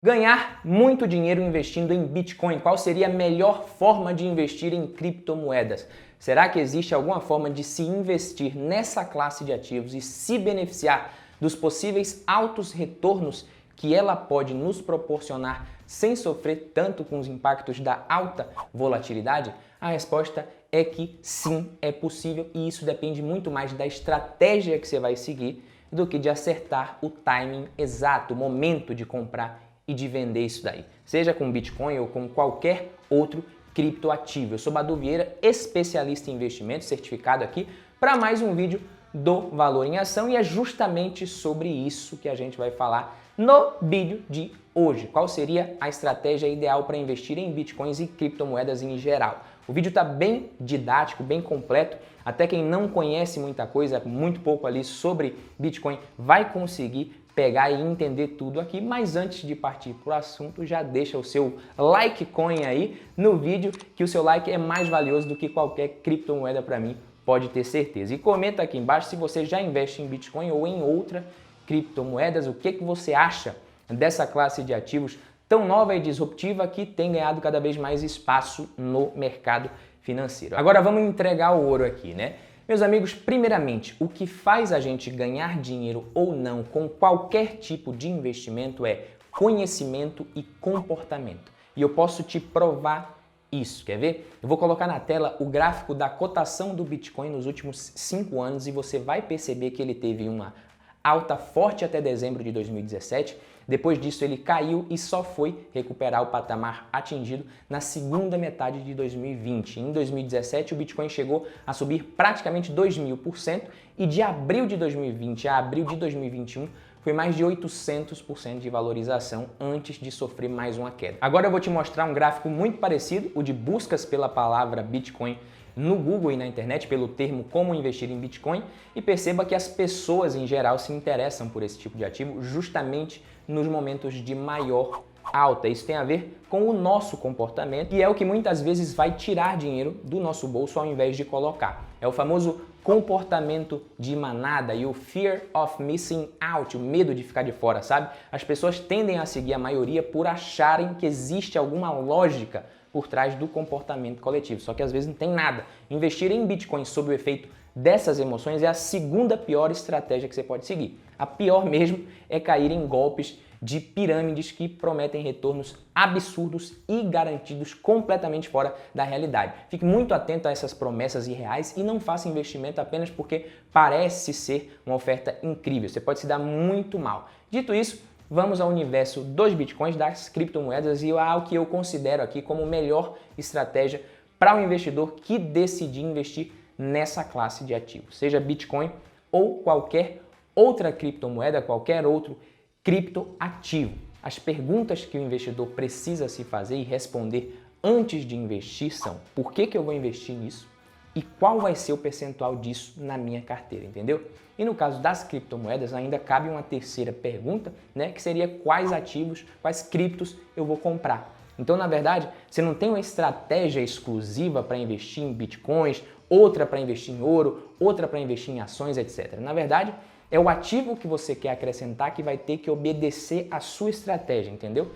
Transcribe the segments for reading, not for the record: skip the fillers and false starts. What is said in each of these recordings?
Ganhar muito dinheiro investindo em Bitcoin. Qual seria a melhor forma de investir em criptomoedas? Será que existe alguma forma de se investir nessa classe de ativos e se beneficiar dos possíveis altos retornos que ela pode nos proporcionar sem sofrer tanto com os impactos da alta volatilidade? A resposta é que sim, é possível, e isso depende muito mais da estratégia que você vai seguir do que de acertar o timing exato, o momento de comprar e de vender isso daí, seja com Bitcoin ou com qualquer outro criptoativo. Eu sou Badu Vieira, especialista em investimentos, certificado aqui para mais um vídeo do Valor em Ação, e é justamente sobre isso que a gente vai falar no vídeo de hoje. Qual seria a estratégia ideal para investir em Bitcoins e criptomoedas em geral? O vídeo está bem didático, bem completo, até quem não conhece muita coisa, muito pouco ali sobre Bitcoin, vai conseguir pegar e entender tudo aqui. Mas antes de partir para o assunto, já deixa o seu like coin aí no vídeo, que o seu like é mais valioso do que qualquer criptomoeda para mim, pode ter certeza. E comenta aqui embaixo se você já investe em Bitcoin ou em outra criptomoedas, o que você acha dessa classe de ativos tão nova e disruptiva que tem ganhado cada vez mais espaço no mercado financeiro. Agora vamos entregar o ouro aqui, né? Meus amigos, primeiramente, o que faz a gente ganhar dinheiro ou não com qualquer tipo de investimento é conhecimento e comportamento. E eu posso te provar isso, quer ver? Eu vou colocar na tela o gráfico da cotação do Bitcoin nos últimos 5 anos e você vai perceber que ele teve uma alta forte até dezembro de 2017. Depois disso ele caiu e só foi recuperar o patamar atingido na segunda metade de 2020. Em 2017 o Bitcoin chegou a subir praticamente 2.000% e de abril de 2020 a abril de 2021 foi mais de 800% de valorização antes de sofrer mais uma queda. Agora eu vou te mostrar um gráfico muito parecido, o de buscas pela palavra Bitcoin no Google e na internet, pelo termo como investir em Bitcoin, e perceba que as pessoas em geral se interessam por esse tipo de ativo justamente nos momentos de maior alta. Isso tem a ver com o nosso comportamento e é o que muitas vezes vai tirar dinheiro do nosso bolso ao invés de colocar. É o famoso comportamento de manada e o fear of missing out, o medo de ficar de fora, sabe? As pessoas tendem a seguir a maioria por acharem que existe alguma lógica por trás do comportamento coletivo, só que às vezes não tem nada. Investir em Bitcoin sob o efeito dessas emoções é a segunda pior estratégia que você pode seguir. A pior mesmo é cair em golpes de pirâmides que prometem retornos absurdos e garantidos completamente fora da realidade. Fique muito atento a essas promessas irreais e não faça investimento apenas porque parece ser uma oferta incrível. Você pode se dar muito mal. Dito isso, vamos ao universo dos Bitcoins, das criptomoedas e ao que eu considero aqui como melhor estratégia para o investidor que decidir investir nessa classe de ativos, seja Bitcoin ou qualquer outra criptomoeda, qualquer outro criptoativo. As perguntas que o investidor precisa se fazer e responder antes de investir são: por que eu vou investir nisso? E qual vai ser o percentual disso na minha carteira, entendeu? E no caso das criptomoedas ainda cabe uma terceira pergunta, né, que seria quais ativos, quais criptos eu vou comprar. Então, na verdade, você não tem uma estratégia exclusiva para investir em bitcoins, outra para investir em ouro, outra para investir em ações, etc. Na verdade, é o ativo que você quer acrescentar que vai ter que obedecer à sua estratégia, entendeu?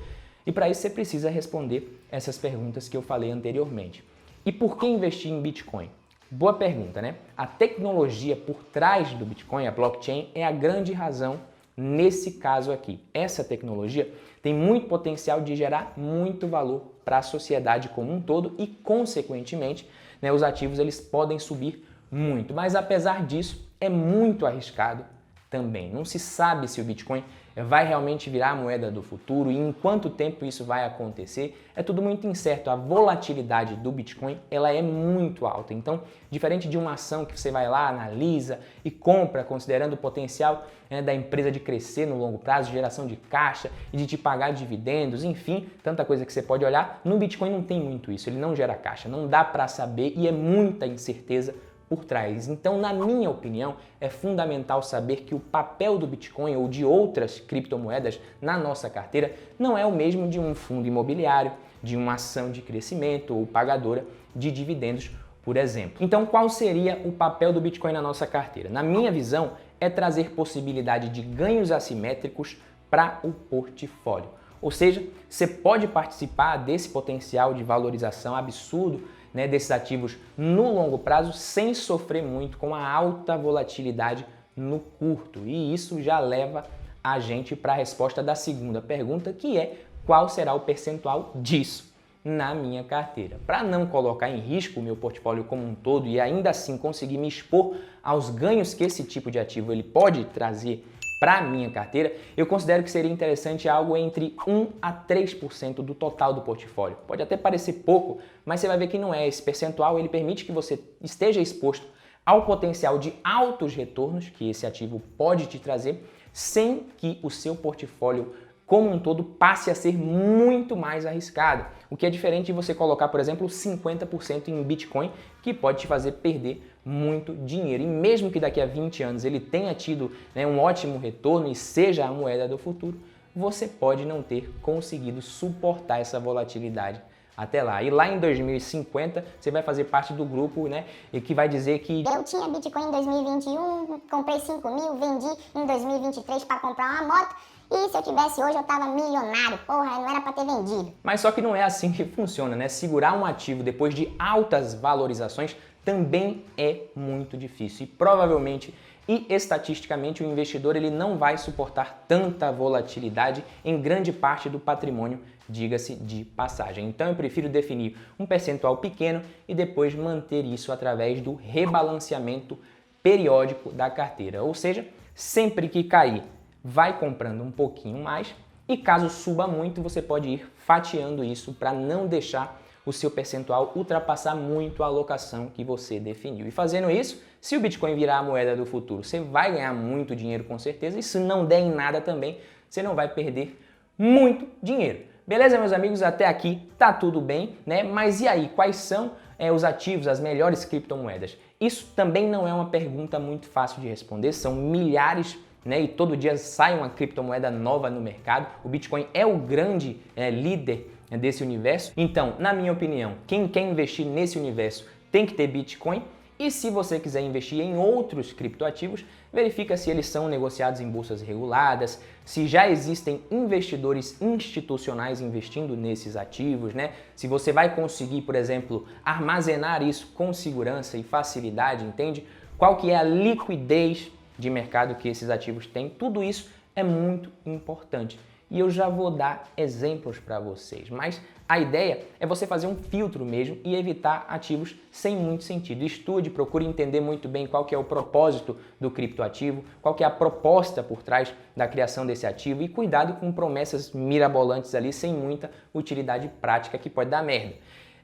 E para isso você precisa responder essas perguntas que eu falei anteriormente. E por que investir em Bitcoin? Boa pergunta, né? A tecnologia por trás do Bitcoin, a blockchain, é a grande razão nesse caso aqui. Essa tecnologia tem muito potencial de gerar muito valor para a sociedade como um todo e, consequentemente, né, os ativos eles podem subir muito. Mas, apesar disso, é muito arriscado também. Não se sabe se o Bitcoin vai realmente virar a moeda do futuro e em quanto tempo isso vai acontecer. É tudo muito incerto. A volatilidade do Bitcoin ela é muito alta. Então, diferente de uma ação que você vai lá, analisa e compra, considerando o potencial, né, da empresa de crescer no longo prazo, geração de caixa e de te pagar dividendos, enfim, tanta coisa que você pode olhar, no Bitcoin não tem muito isso. Ele não gera caixa, não dá para saber e é muita incerteza por trás. Então, na minha opinião, é fundamental saber que o papel do Bitcoin ou de outras criptomoedas na nossa carteira não é o mesmo de um fundo imobiliário, de uma ação de crescimento ou pagadora de dividendos, por exemplo. Então, qual seria o papel do Bitcoin na nossa carteira? Na minha visão, é trazer possibilidade de ganhos assimétricos para o portfólio. Ou seja, você pode participar desse potencial de valorização absurdo, né, desses ativos no longo prazo sem sofrer muito com a alta volatilidade no curto. E isso já leva a gente para a resposta da segunda pergunta, que é qual será o percentual disso na minha carteira. Para não colocar em risco o meu portfólio como um todo e ainda assim conseguir me expor aos ganhos que esse tipo de ativo ele pode trazer para a minha carteira, eu considero que seria interessante algo entre 1 a 3% do total do portfólio. Pode até parecer pouco, mas você vai ver que não é. Esse percentual ele permite que você esteja exposto ao potencial de altos retornos que esse ativo pode te trazer, sem que o seu portfólio como um todo passe a ser muito mais arriscado. O que é diferente de você colocar, por exemplo, 50% em Bitcoin, que pode te fazer perder muito dinheiro. E mesmo que daqui a 20 anos ele tenha tido, né, um ótimo retorno e seja a moeda do futuro, você pode não ter conseguido suportar essa volatilidade até lá. E lá em 2050, você vai fazer parte do grupo, né, e que vai dizer que eu tinha Bitcoin em 2021, comprei 5 mil, vendi em 2023 para comprar uma moto. E se eu tivesse hoje, eu tava milionário. Porra, não era para ter vendido. Mas só que não é assim que funciona, né? Segurar um ativo depois de altas valorizações também é muito difícil. E provavelmente e estatisticamente o investidor ele não vai suportar tanta volatilidade em grande parte do patrimônio, diga-se de passagem. Então eu prefiro definir um percentual pequeno e depois manter isso através do rebalanceamento periódico da carteira. Ou seja, sempre que cair, vai comprando um pouquinho mais e caso suba muito, você pode ir fatiando isso para não deixar o seu percentual ultrapassar muito a alocação que você definiu. E fazendo isso, se o Bitcoin virar a moeda do futuro, você vai ganhar muito dinheiro com certeza e se não der em nada também, você não vai perder muito dinheiro. Beleza, meus amigos? Até aqui tá tudo bem, né? Mas e aí, quais são os ativos, as melhores criptomoedas? Isso também não é uma pergunta muito fácil de responder, são milhares, né, e todo dia sai uma criptomoeda nova no mercado. O Bitcoin é o grande líder desse universo. Então, na minha opinião, quem quer investir nesse universo tem que ter Bitcoin. E se você quiser investir em outros criptoativos, verifica se eles são negociados em bolsas reguladas, se já existem investidores institucionais investindo nesses ativos, né? Se você vai conseguir, por exemplo, armazenar isso com segurança e facilidade, entende? Qual que é a liquidez de mercado que esses ativos têm, tudo isso é muito importante. E eu já vou dar exemplos para vocês, mas a ideia é você fazer um filtro mesmo e evitar ativos sem muito sentido. Estude, procure entender muito bem qual que é o propósito do criptoativo, qual que é a proposta por trás da criação desse ativo e cuidado com promessas mirabolantes ali sem muita utilidade prática que pode dar merda.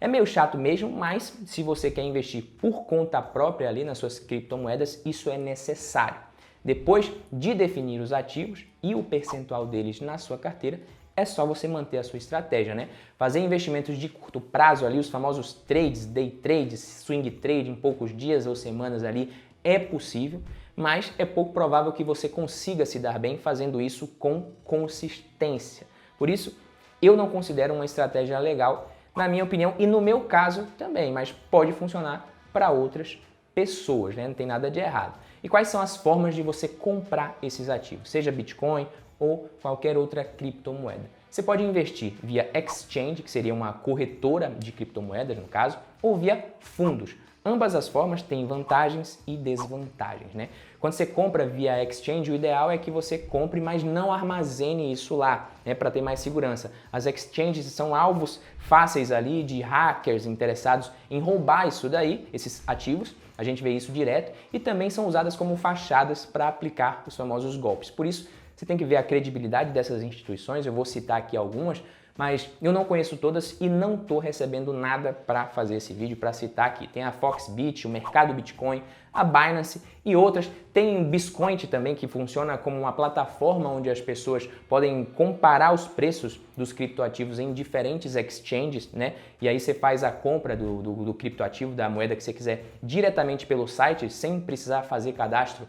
É meio chato mesmo, mas se você quer investir por conta própria ali nas suas criptomoedas, isso é necessário. Depois de definir os ativos e o percentual deles na sua carteira, é só você manter a sua estratégia, né? Fazer investimentos de curto prazo ali, os famosos trades, day trades, swing trade em poucos dias ou semanas ali, é possível, mas é pouco provável que você consiga se dar bem fazendo isso com consistência. Por isso, eu não considero uma estratégia legal, na minha opinião, e no meu caso também, mas pode funcionar para outras pessoas, né? Não tem nada de errado. E quais são as formas de você comprar esses ativos, seja Bitcoin ou qualquer outra criptomoeda? Você pode investir via exchange, que seria uma corretora de criptomoedas no caso, ou via fundos. Ambas as formas têm vantagens e desvantagens, né? Quando você compra via exchange, o ideal é que você compre, mas não armazene isso lá, né, para ter mais segurança. As exchanges são alvos fáceis ali de hackers interessados em roubar isso daí, esses ativos. A gente vê isso direto e também são usadas como fachadas para aplicar os famosos golpes. Por isso, você tem que ver a credibilidade dessas instituições. Eu vou citar aqui algumas, mas eu não conheço todas e não estou recebendo nada para fazer esse vídeo, para citar aqui. Tem a Foxbit, o Mercado Bitcoin, a Binance e outras. Tem Biscoint também, que funciona como uma plataforma onde as pessoas podem comparar os preços dos criptoativos em diferentes exchanges, né? E aí você faz a compra do criptoativo, da moeda que você quiser, diretamente pelo site, sem precisar fazer cadastro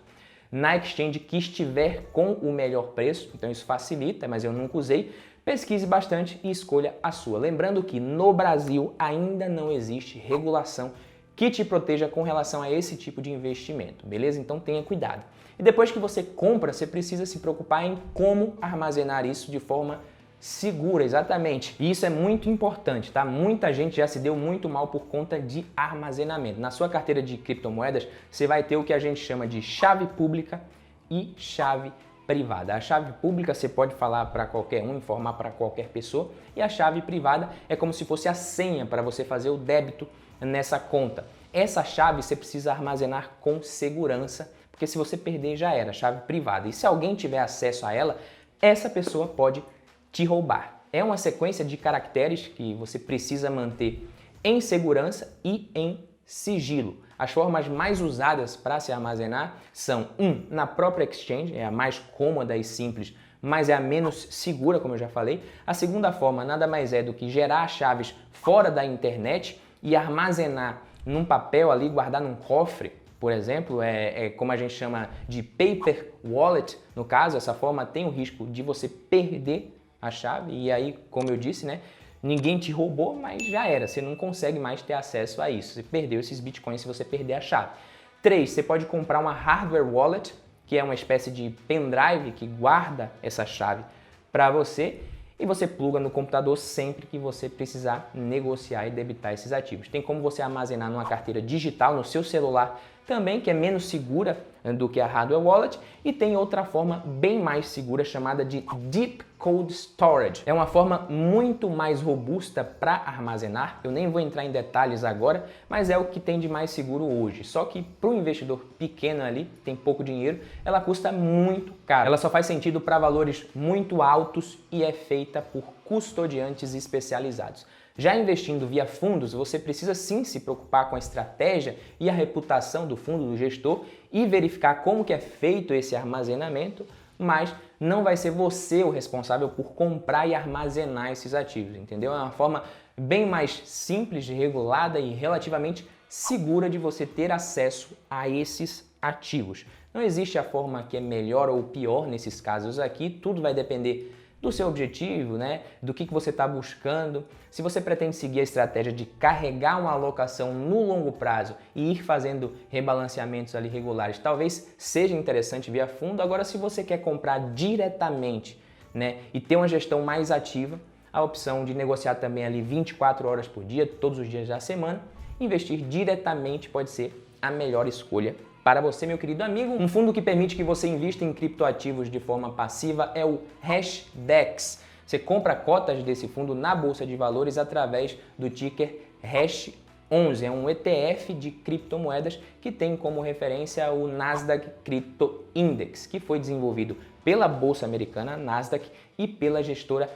na exchange que estiver com o melhor preço. Então isso facilita, mas eu nunca usei. Pesquise bastante e escolha a sua. Lembrando que no Brasil ainda não existe regulação que te proteja com relação a esse tipo de investimento, beleza? Então tenha cuidado. E depois que você compra, você precisa se preocupar em como armazenar isso de forma segura, exatamente. E isso é muito importante, tá? Muita gente já se deu muito mal por conta de armazenamento. Na sua carteira de criptomoedas, você vai ter o que a gente chama de chave pública e chave privada. A chave pública você pode falar para qualquer um, informar para qualquer pessoa, e a chave privada é como se fosse a senha para você fazer o débito nessa conta. Essa chave você precisa armazenar com segurança, porque se você perder já era, chave privada. E se alguém tiver acesso a ela, essa pessoa pode te roubar. É uma sequência de caracteres que você precisa manter em segurança e em sigilo. As formas mais usadas para se armazenar são na própria exchange, é a mais cômoda e simples, mas é a menos segura, como eu já falei. A segunda forma nada mais é do que gerar chaves fora da internet e armazenar num papel ali, guardar num cofre, por exemplo, é como a gente chama de paper wallet. No caso, essa forma tem o risco de você perder a chave e aí, como eu disse, né, ninguém te roubou, mas já era, você não consegue mais ter acesso a isso. Você perdeu esses bitcoins se você perder a chave. 3, você pode comprar uma hardware wallet, que é uma espécie de pendrive que guarda essa chave para você e você pluga no computador sempre que você precisar negociar e debitar esses ativos. Tem como você armazenar numa carteira digital no seu celular também, que é menos segura do que a hardware wallet, e tem outra forma bem mais segura chamada de Deep Cold Storage. É uma forma muito mais robusta para armazenar, eu nem vou entrar em detalhes agora, mas é o que tem de mais seguro hoje. Só que para o investidor pequeno ali, tem pouco dinheiro, ela custa muito caro. Ela só faz sentido para valores muito altos e é feita por custodiantes especializados. Já investindo via fundos, você precisa sim se preocupar com a estratégia e a reputação do fundo, do gestor, e verificar como que é feito esse armazenamento, mas não vai ser você o responsável por comprar e armazenar esses ativos, entendeu? É uma forma bem mais simples, regulada e relativamente segura de você ter acesso a esses ativos. Não existe a forma que é melhor ou pior nesses casos aqui, tudo vai depender do seu objetivo, né? Do que você está buscando. Se você pretende seguir a estratégia de carregar uma alocação no longo prazo e ir fazendo rebalanceamentos ali regulares, talvez seja interessante via fundo. Agora, se você quer comprar diretamente, né, e ter uma gestão mais ativa, a opção de negociar também ali 24 horas por dia, todos os dias da semana, investir diretamente pode ser a melhor escolha para você, meu querido amigo. Um fundo que permite que você invista em criptoativos de forma passiva é o Hashdex. Você compra cotas desse fundo na Bolsa de Valores através do ticker Hash11. É um ETF de criptomoedas que tem como referência o Nasdaq Crypto Index, que foi desenvolvido pela Bolsa Americana Nasdaq e pela gestora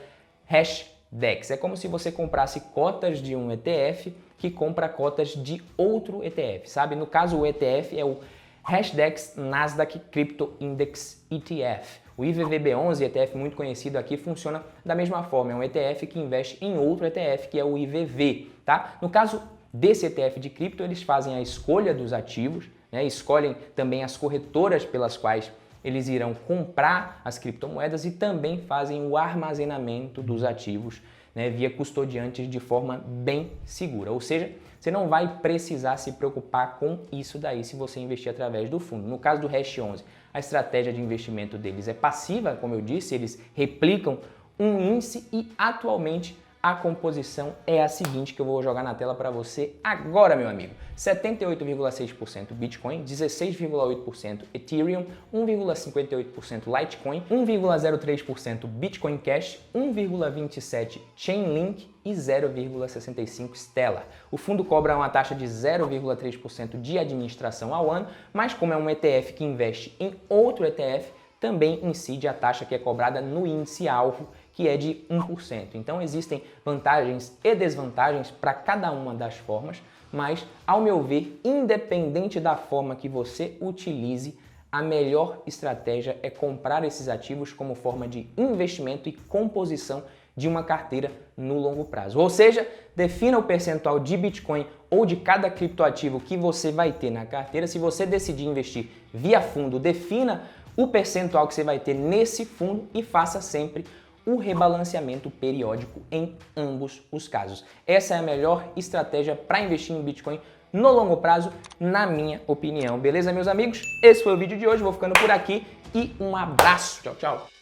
Hashdex. É como se você comprasse cotas de um ETF que compra cotas de outro ETF, sabe? No caso, o ETF é o Hashdex Nasdaq Crypto Index ETF. O IVVB11, ETF muito conhecido aqui, funciona da mesma forma. É um ETF que investe em outro ETF, que é o IVV, tá? No caso desse ETF de cripto, eles fazem a escolha dos ativos, né? Escolhem também as corretoras pelas quais eles irão comprar as criptomoedas e também fazem o armazenamento dos ativos, né, via custodiantes de forma bem segura. Ou seja, você não vai precisar se preocupar com isso daí se você investir através do fundo. No caso do Hash11, a estratégia de investimento deles é passiva, como eu disse, eles replicam um índice e atualmente a composição é a seguinte, que eu vou jogar na tela para você agora, meu amigo. 78,6% Bitcoin, 16,8% Ethereum, 1,58% Litecoin, 1,03% Bitcoin Cash, 1,27% Chainlink e 0,65% Stellar. O fundo cobra uma taxa de 0,3% de administração ao ano, mas como é um ETF que investe em outro ETF, também incide a taxa que é cobrada no índice alvo, que é de 1%. Então existem vantagens e desvantagens para cada uma das formas, mas, ao meu ver, independente da forma que você utilize, a melhor estratégia é comprar esses ativos como forma de investimento e composição de uma carteira no longo prazo. Ou seja, defina o percentual de Bitcoin ou de cada criptoativo que você vai ter na carteira. Se você decidir investir via fundo, defina o percentual que você vai ter nesse fundo e faça sempre o rebalanceamento periódico em ambos os casos. Essa é a melhor estratégia para investir em Bitcoin no longo prazo, na minha opinião. Beleza, meus amigos? Esse foi o vídeo de hoje, vou ficando por aqui e um abraço. Tchau, tchau.